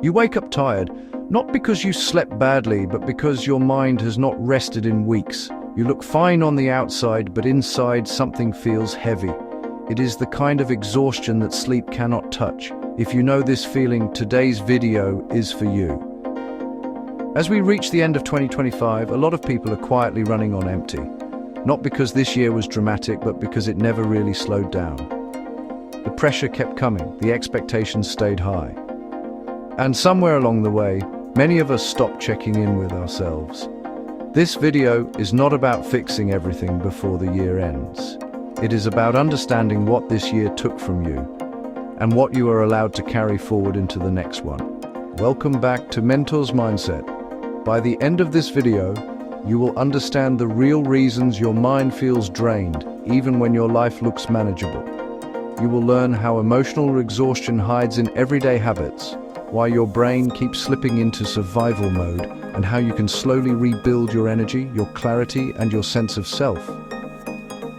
You wake up tired, not because you slept badly, but because your mind has not rested in weeks. You look fine on the outside, but inside something feels heavy. It is the kind of exhaustion that sleep cannot touch. If you know this feeling, today's video is for you. As we reach the end of 2025, a lot of people are quietly running on empty. Not because this year was dramatic, but because it never really slowed down. The pressure kept coming, the expectations stayed high. And somewhere along the way, many of us stopped checking in with ourselves. This video is not about fixing everything before the year ends. It is about understanding what this year took from you and what you are allowed to carry forward into the next one. Welcome back to Mentor's Mindset. By the end of this video, you will understand the real reasons your mind feels drained, even when your life looks manageable. You will learn how emotional exhaustion hides in everyday habits, why your brain keeps slipping into survival mode, and how you can slowly rebuild your energy, your clarity, and your sense of self.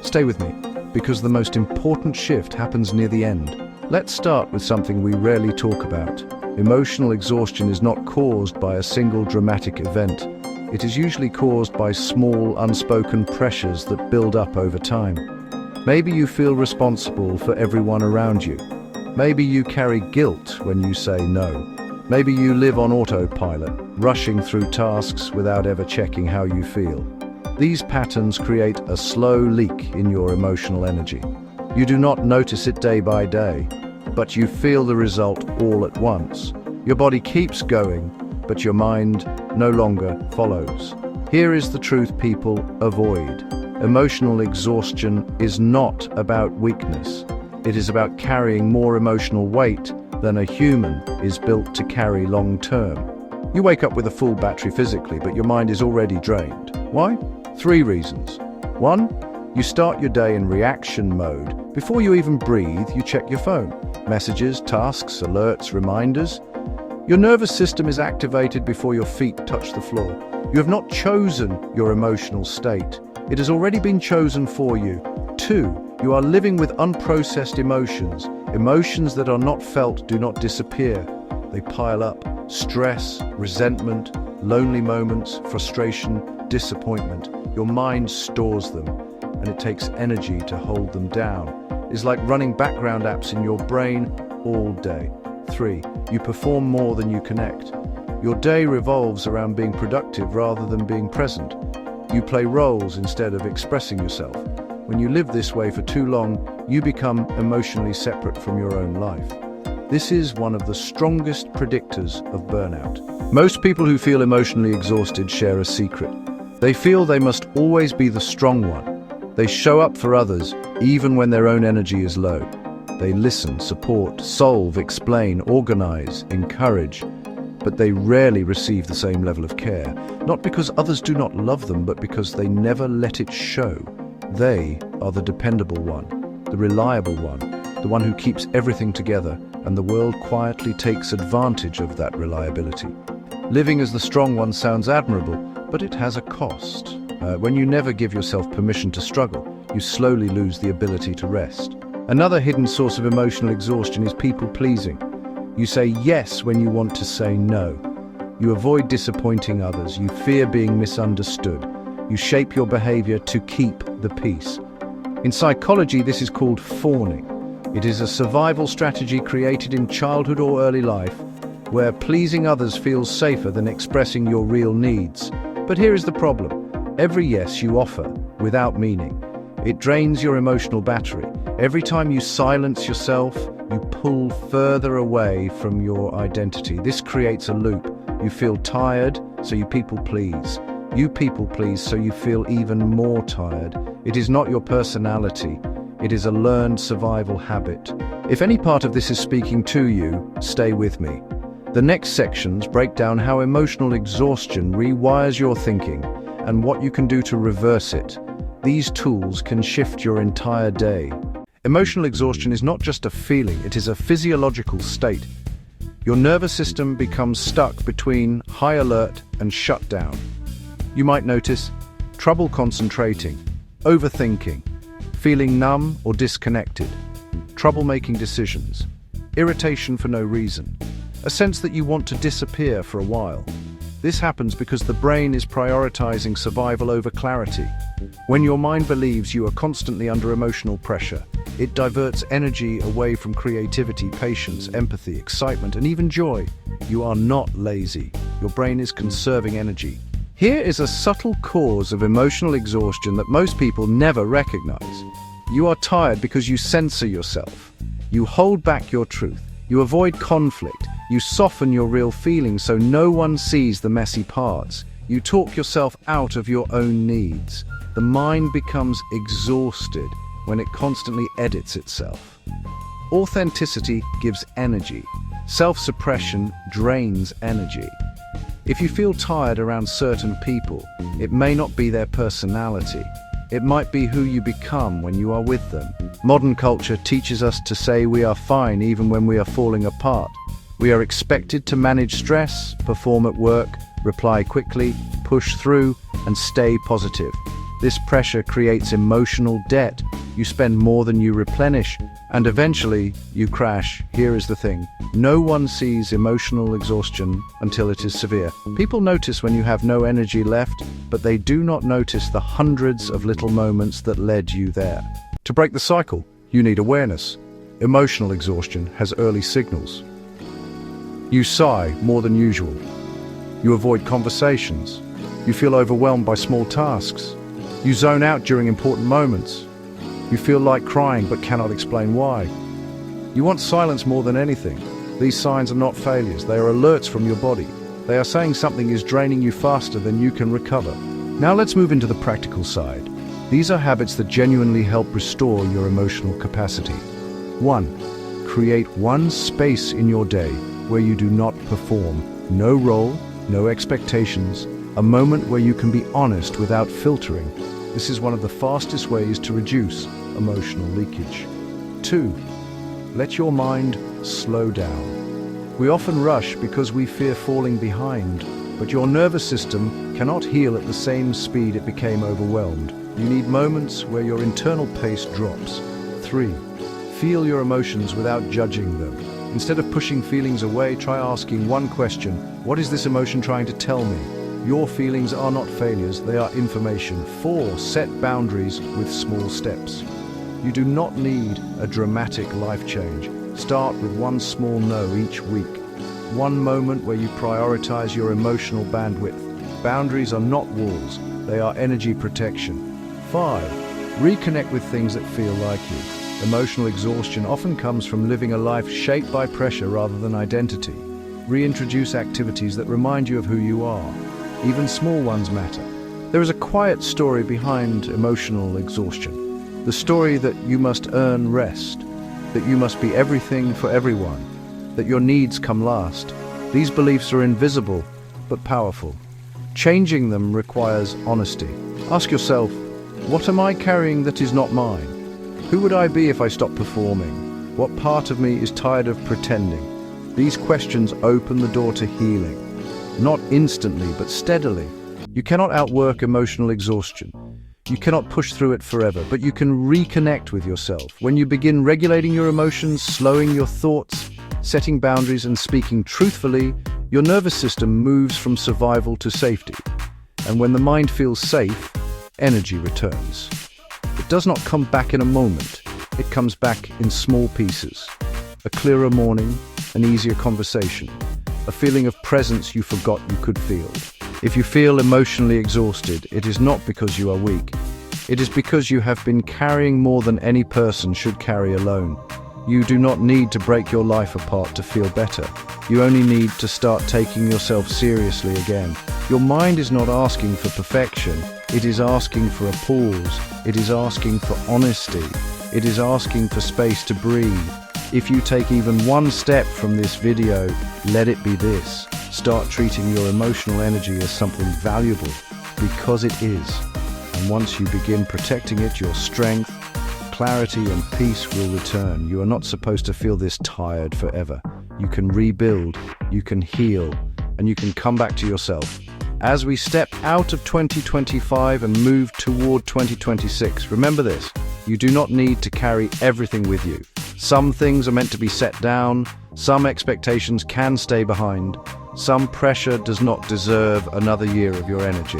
Stay with me, because the most important shift happens near the end. Let's start with something we rarely talk about. Emotional exhaustion is not caused by a single dramatic event. It is usually caused by small, unspoken pressures that build up over time. Maybe you feel responsible for everyone around you. Maybe you carry guilt when you say no. Maybe you live on autopilot, rushing through tasks without ever checking how you feel. These patterns create a slow leak in your emotional energy. You do not notice it day by day, but you feel the result all at once. Your body keeps going, but your mind no longer follows. Here is the truth people avoid. Emotional exhaustion is not about weakness. It is about carrying more emotional weight than a human is built to carry long term. You wake up with a full battery physically, but your mind is already drained. Why? 3 reasons. 1, you start your day in reaction mode. Before you even breathe, you check your phone. Messages, tasks, alerts, reminders. Your nervous system is activated before your feet touch the floor. You have not chosen your emotional state. It has already been chosen for you. 2, you are living with unprocessed emotions. Emotions that are not felt do not disappear. They pile up. Stress, resentment, lonely moments, frustration, disappointment. Your mind stores them, and it takes energy to hold them down. It's like running background apps in your brain all day. 3, you perform more than you connect. Your day revolves around being productive rather than being present. You play roles instead of expressing yourself. When you live this way for too long, you become emotionally separate from your own life. This is one of the strongest predictors of burnout. Most people who feel emotionally exhausted share a secret. They feel they must always be the strong one. They show up for others even when their own energy is low. They listen, support, solve, explain, organize, encourage, but they rarely receive the same level of care. Not because others do not love them, but because they never let it show. They are the dependable one, the reliable one, the one who keeps everything together, and the world quietly takes advantage of that reliability. Living as the strong one sounds admirable, but it has a cost. When you never give yourself permission to struggle, you slowly lose the ability to rest. Another hidden source of emotional exhaustion is people-pleasing. You say yes when you want to say no. You avoid disappointing others. You fear being misunderstood. You shape your behavior to keep the peace. In psychology, this is called fawning. It is a survival strategy created in childhood or early life, where pleasing others feels safer than expressing your real needs. But here is the problem. Every yes you offer, without meaning, it drains your emotional battery. Every time you silence yourself, you pull further away from your identity. This creates a loop. You feel tired, so you people please. You people please, so you feel even more tired. It is not your personality. It is a learned survival habit. If any part of this is speaking to you, stay with me. The next sections break down how emotional exhaustion rewires your thinking and what you can do to reverse it. These tools can shift your entire day. Emotional exhaustion is not just a feeling, it is a physiological state. Your nervous system becomes stuck between high alert and shutdown. You might notice trouble concentrating, overthinking, feeling numb or disconnected, trouble making decisions, irritation for no reason. a sense that you want to disappear for a while. This happens because the brain is prioritizing survival over clarity. When your mind believes you are constantly under emotional pressure, it diverts energy away from creativity, patience, empathy, excitement, and even joy. You are not lazy. Your brain is conserving energy. Here is a subtle cause of emotional exhaustion that most people never recognize. You are tired because you censor yourself. You hold back your truth. You avoid conflict. You soften your real feelings so no one sees the messy parts. You talk yourself out of your own needs. The mind becomes exhausted when it constantly edits itself. Authenticity gives energy. Self-suppression drains energy. If you feel tired around certain people, it may not be their personality. It might be who you become when you are with them. Modern culture teaches us to say we are fine even when we are falling apart. We are expected to manage stress, perform at work, reply quickly, push through, and stay positive. This pressure creates emotional debt. You spend more than you replenish, and eventually you crash. Here is the thing. No one sees emotional exhaustion until it is severe. People notice when you have no energy left, but they do not notice the hundreds of little moments that led you there. To break the cycle, you need awareness. Emotional exhaustion has early signals. You sigh more than usual. You avoid conversations. You feel overwhelmed by small tasks. You zone out during important moments. You feel like crying but cannot explain why. You want silence more than anything. These signs are not failures, they are alerts from your body. They are saying something is draining you faster than you can recover. Now let's move into the practical side. These are habits that genuinely help restore your emotional capacity. 1. Create one space in your day where you do not perform. No role, no expectations, a moment where you can be honest without filtering. This is one of the fastest ways to reduce emotional leakage. 2. Let your mind slow down. We often rush because we fear falling behind, but your nervous system cannot heal at the same speed it became overwhelmed. You need moments where your internal pace drops. 3. Feel your emotions without judging them. Instead of pushing feelings away, try asking one question. What is this emotion trying to tell me? Your feelings are not failures, they are information. 4. Set boundaries with small steps. You do not need a dramatic life change. Start with one small no each week. One moment where you prioritize your emotional bandwidth. Boundaries are not walls, they are energy protection. 5. Reconnect with things that feel like you. Emotional exhaustion often comes from living a life shaped by pressure rather than identity. Reintroduce activities that remind you of who you are. Even small ones matter. There is a quiet story behind emotional exhaustion. The story that you must earn rest, that you must be everything for everyone, that your needs come last. These beliefs are invisible, but powerful. Changing them requires honesty. Ask yourself, what am I carrying that is not mine? Who would I be if I stopped performing? What part of me is tired of pretending? These questions open the door to healing. Not instantly, but steadily. You cannot outwork emotional exhaustion. You cannot push through it forever, but you can reconnect with yourself. When you begin regulating your emotions, slowing your thoughts, setting boundaries and speaking truthfully, your nervous system moves from survival to safety. And when the mind feels safe, energy returns. It does not come back in a moment. It comes back in small pieces. A clearer morning, an easier conversation, a feeling of presence you forgot you could feel. If you feel emotionally exhausted, it is not because you are weak. It is because you have been carrying more than any person should carry alone. You do not need to break your life apart to feel better. You only need to start taking yourself seriously again. Your mind is not asking for perfection. It is asking for a pause. It is asking for honesty. It is asking for space to breathe. If you take even one step from this video, let it be this. Start treating your emotional energy as something valuable, because it is. And once you begin protecting it, your strength, clarity and peace will return. You are not supposed to feel this tired forever. You can rebuild, you can heal, and you can come back to yourself. As we step out of 2025 and move toward 2026, remember this: you do not need to carry everything with you. Some things are meant to be set down, some expectations can stay behind, some pressure does not deserve another year of your energy.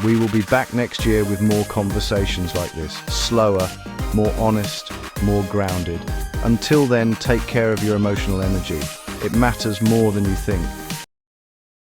We will be back next year with more conversations like this, slower, more honest, more grounded. Until then, take care of your emotional energy. It matters more than you think.